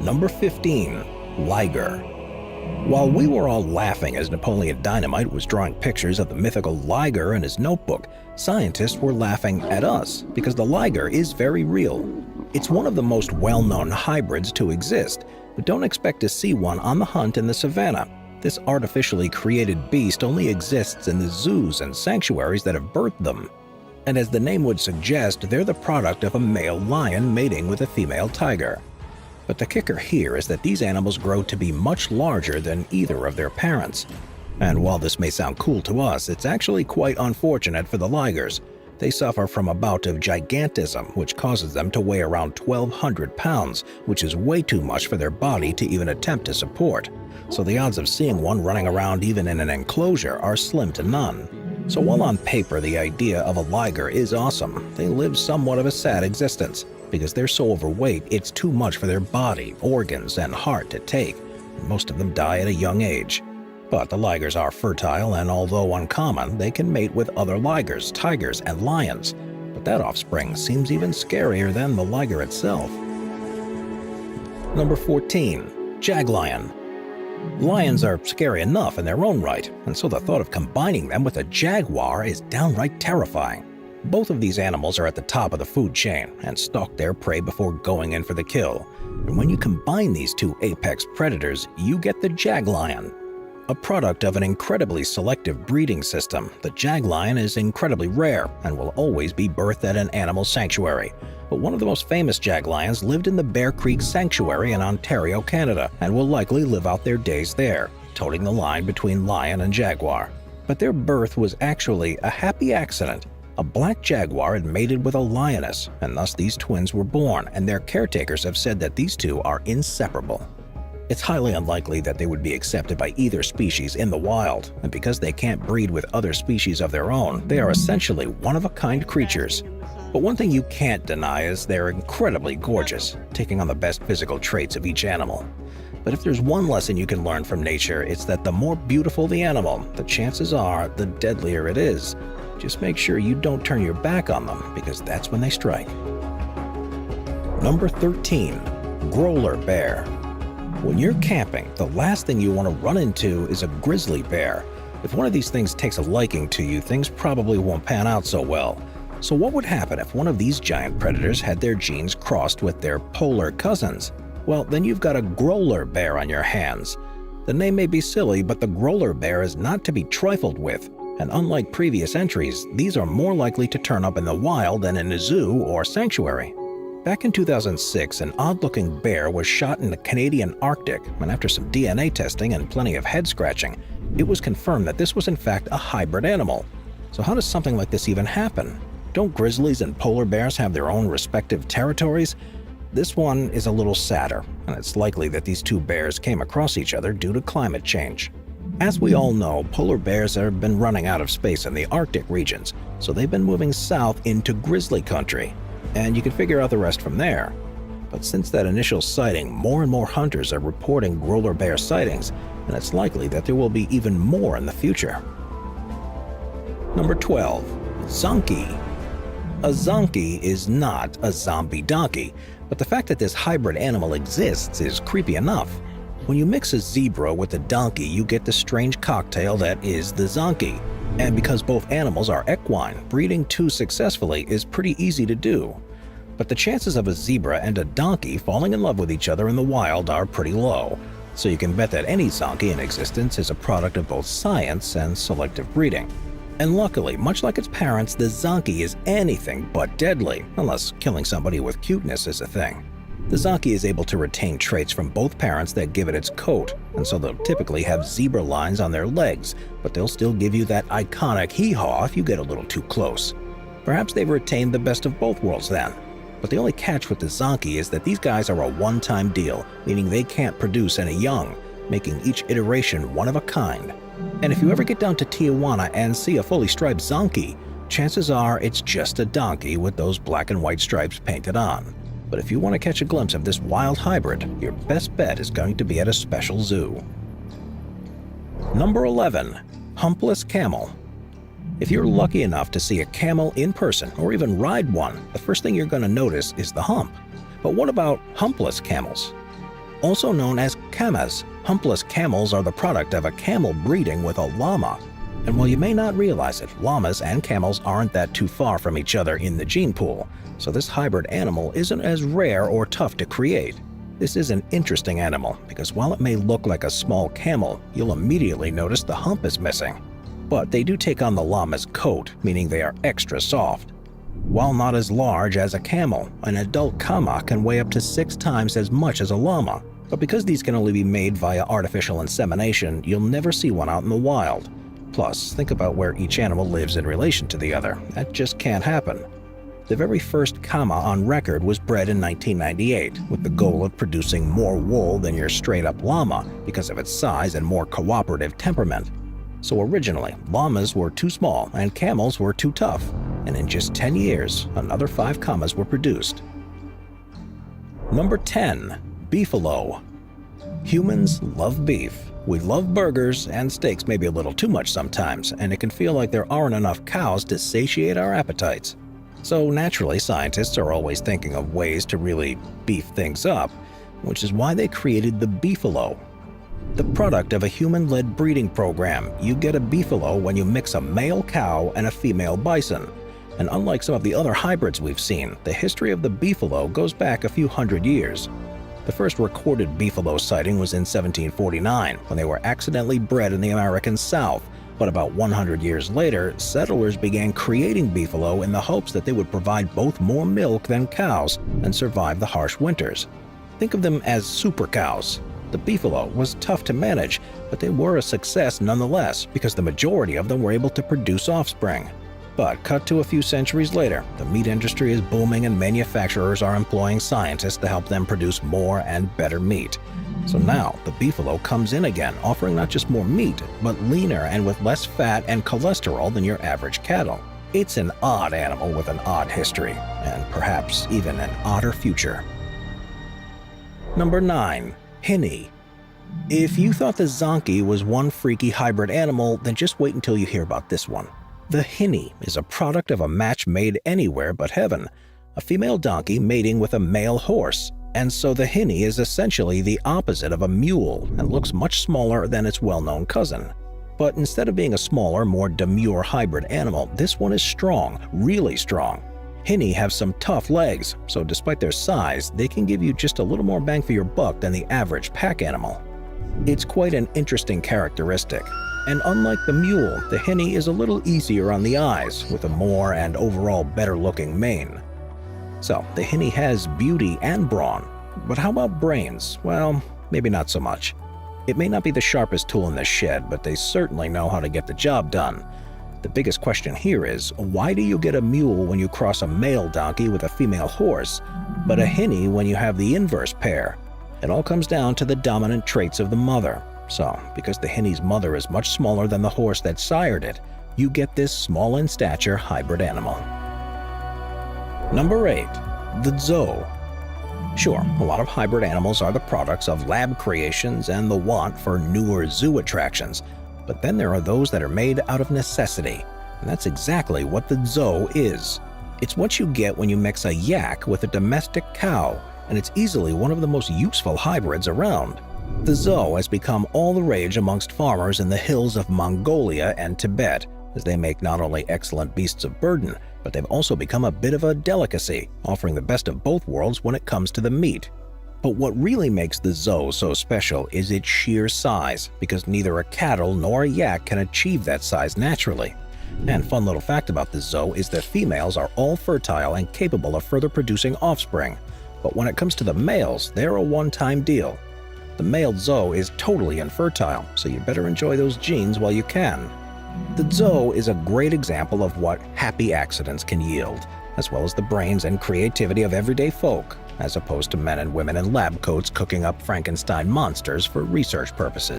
Number 15. Liger. While we were all laughing as Napoleon Dynamite was drawing pictures of the mythical liger in his notebook, scientists were laughing at us because the liger is very real. It's one of the most well-known hybrids to exist, but don't expect to see one on the hunt in the savannah. This artificially created beast only exists in the zoos and sanctuaries that have birthed them. And as the name would suggest, they're the product of a male lion mating with a female tiger. But the kicker here is that these animals grow to be much larger than either of their parents. And while this may sound cool to us, it's actually quite unfortunate for the ligers. They suffer from a bout of gigantism, which causes them to weigh around 1,200 pounds, which is way too much for their body to even attempt to support. So the odds of seeing one running around even in an enclosure are slim to none. So while on paper the idea of a liger is awesome, they live somewhat of a sad existence. Because they're so overweight, it's too much for their body, organs, and heart to take. Most of them die at a young age. But the ligers are fertile, and although uncommon, they can mate with other ligers, tigers, and lions. But that offspring seems even scarier than the liger itself. Number 14. Jaglion. Lions are scary enough in their own right, and so the thought of combining them with a jaguar is downright terrifying. Both of these animals are at the top of the food chain and stalk their prey before going in for the kill. And when you combine these two apex predators, you get the jaglion. A product of an incredibly selective breeding system, the jaglion is incredibly rare and will always be birthed at an animal sanctuary. But one of the most famous jaglions lived in the Bear Creek Sanctuary in Ontario, Canada, and will likely live out their days there, toting the line between lion and jaguar. But their birth was actually a happy accident. A black jaguar had mated with a lioness, and thus these twins were born, and their caretakers have said that these two are inseparable. It's highly unlikely that they would be accepted by either species in the wild, and because they can't breed with other species of their own, they are essentially one-of-a-kind creatures. But one thing you can't deny is they're incredibly gorgeous, taking on the best physical traits of each animal. But if there's one lesson you can learn from nature, it's that the more beautiful the animal, the chances are the deadlier it is. Just make sure you don't turn your back on them, because that's when they strike. Number 13. Growler bear. When you're camping, the last thing you want to run into is a grizzly bear. If one of these things takes a liking to you, things probably won't pan out so well. So what would happen if one of these giant predators had their genes crossed with their polar cousins? Well, then you've got a growler bear on your hands. The name may be silly, but the growler bear is not to be trifled with. And unlike previous entries, these are more likely to turn up in the wild than in a zoo or sanctuary. Back in 2006, an odd-looking bear was shot in the Canadian Arctic, and after some DNA testing and plenty of head-scratching, it was confirmed that this was in fact a hybrid animal. So how does something like this even happen? Don't grizzlies and polar bears have their own respective territories? This one is a little sadder, and it's likely that these two bears came across each other due to climate change. As we all know, polar bears have been running out of space in the Arctic regions, so they've been moving south into grizzly country, and you can figure out the rest from there. But since that initial sighting, more and more hunters are reporting growler bear sightings, and it's likely that there will be even more in the future. Number 12. Zonkey. A zonkey is not a zombie donkey, but the fact that this hybrid animal exists is creepy enough. When you mix a zebra with a donkey, you get the strange cocktail that is the zonkey. And because both animals are equine, breeding two successfully is pretty easy to do. But the chances of a zebra and a donkey falling in love with each other in the wild are pretty low, so you can bet that any zonkey in existence is a product of both science and selective breeding. And luckily, much like its parents, the zonkey is anything but deadly, unless killing somebody with cuteness is a thing. The zonkey is able to retain traits from both parents that give it its coat, and so they'll typically have zebra lines on their legs, but they'll still give you that iconic hee-haw if you get a little too close. Perhaps they've retained the best of both worlds then. But the only catch with the zonkey is that these guys are a one-time deal, meaning they can't produce any young, making each iteration one of a kind. And if you ever get down to Tijuana and see a fully striped zonkey, chances are it's just a donkey with those black and white stripes painted on. But if you want to catch a glimpse of this wild hybrid, your best bet is going to be at a special zoo. Number 11. Humpless camel. If you're lucky enough to see a camel in person or even ride one, the first thing you're going to notice is the hump. But what about humpless camels? Also known as camas, humpless camels are the product of a camel breeding with a llama. And while you may not realize it, llamas and camels aren't that too far from each other in the gene pool, so this hybrid animal isn't as rare or tough to create. This is an interesting animal because while it may look like a small camel, you'll immediately notice the hump is missing. But they do take on the llama's coat, meaning they are extra soft. While not as large as a camel, an adult cama can weigh up to 6 times as much as a llama. But because these can only be made via artificial insemination, you'll never see one out in the wild. Plus, think about where each animal lives in relation to the other. That just can't happen. The very first cama on record was bred in 1998, with the goal of producing more wool than your straight-up llama because of its size and more cooperative temperament. So originally, llamas were too small and camels were too tough, and in just 10 years, another 5 camas were produced. Number 10. Beefalo. Humans love beef. We love burgers, and steaks maybe a little too much sometimes, and it can feel like there aren't enough cows to satiate our appetites. So naturally, scientists are always thinking of ways to really beef things up, which is why they created the beefalo. The product of a human-led breeding program, you get a beefalo when you mix a male cow and a female bison. And unlike some of the other hybrids we've seen, the history of the beefalo goes back a few hundred years. The first recorded beefalo sighting was in 1749, when they were accidentally bred in the American South. But about 100 years later, settlers began creating beefalo in the hopes that they would provide both more milk than cows and survive the harsh winters. Think of them as super cows. The beefalo was tough to manage, but they were a success nonetheless because the majority of them were able to produce offspring. But cut to a few centuries later, the meat industry is booming and manufacturers are employing scientists to help them produce more and better meat. So now, the beefalo comes in again, offering not just more meat, but leaner and with less fat and cholesterol than your average cattle. It's an odd animal with an odd history, and perhaps even an odder future. Number 9. Hinny. If you thought the zonkey was one freaky hybrid animal, then just wait until you hear about this one. The hinny is a product of a match made anywhere but heaven, a female donkey mating with a male horse, and so the hinny is essentially the opposite of a mule and looks much smaller than its well-known cousin. But instead of being a smaller, more demure hybrid animal, this one is strong, really strong. Hinny have some tough legs, so despite their size, they can give you just a little more bang for your buck than the average pack animal. It's quite an interesting characteristic. And unlike the mule, the hinny is a little easier on the eyes, with a more and overall better-looking mane. So, the hinny has beauty and brawn, but how about brains? Well, maybe not so much. It may not be the sharpest tool in the shed, but they certainly know how to get the job done. The biggest question here is, why do you get a mule when you cross a male donkey with a female horse, but a hinny when you have the inverse pair? It all comes down to the dominant traits of the mother. So, because the hinny's mother is much smaller than the horse that sired it, you get this small in stature hybrid animal. Number 8. The zoo. Sure, a lot of hybrid animals are the products of lab creations and the want for newer zoo attractions, but then there are those that are made out of necessity, and that's exactly what the zoo is. It's what you get when you mix a yak with a domestic cow, and it's easily one of the most useful hybrids around. The zoo has become all the rage amongst farmers in the hills of Mongolia and Tibet, as they make not only excellent beasts of burden, but they've also become a bit of a delicacy, offering the best of both worlds when it comes to the meat. But what really makes the zoo so special is its sheer size, because neither a cattle nor a yak can achieve that size naturally. And fun little fact about the zoo is that females are all fertile and capable of further producing offspring. But when it comes to the males, they're a one-time deal. The male zoo is totally infertile, so you better enjoy those genes while you can. The zoo is a great example of what happy accidents can yield, as well as the brains and creativity of everyday folk, as opposed to men and women in lab coats cooking up Frankenstein monsters for research purposes.